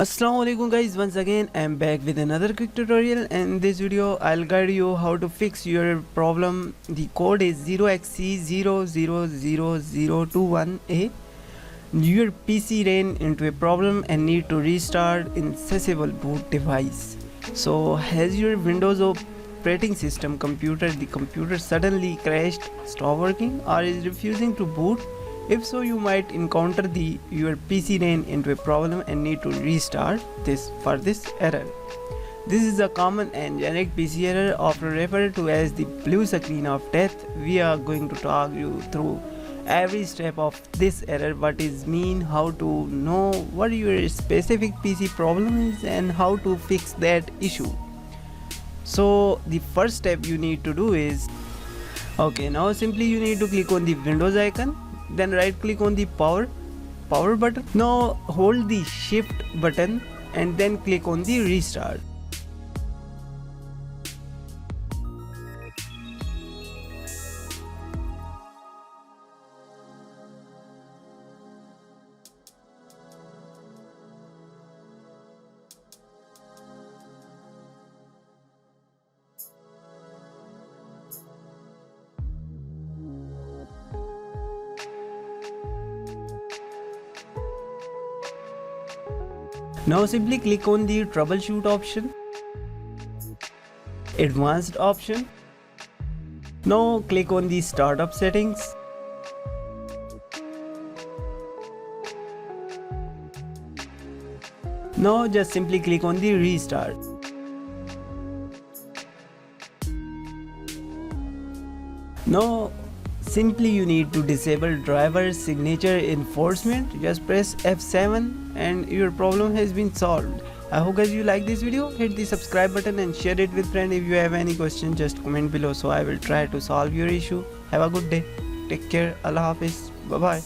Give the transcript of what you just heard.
Assalamualaikum guys, once again I'm back with another quick tutorial, and in this video I'll guide you how to fix your problem. The code is 0xc000021a. Your PC ran into a problem and need to restart inaccessible boot device. So has your Windows operating system the computer suddenly crashed, stopped working, or is refusing to boot? If so, you might encounter your PC ran into a problem and need to restart this error. This is a common and generic PC error, often referred to as the blue screen of death. We are going to talk you through every step of this error, what is mean, how to know what your specific PC problem is, and how to fix that issue. So the first step you need to do is, now simply you need to click on the Windows icon, then right click on the power button. Now hold the shift button and then click on the restart. Now simply click on the troubleshoot option, advanced option. Now click on the startup settings. Now just simply click on the restart. Now simply you need to disable driver signature enforcement. Just press F7 and your problem has been solved. I hope guys you like this video. Hit the subscribe button and share it with friends. If you have any question, just comment below so I will try to solve your issue. Have a good day. Take care. Allah Hafiz. Bye bye.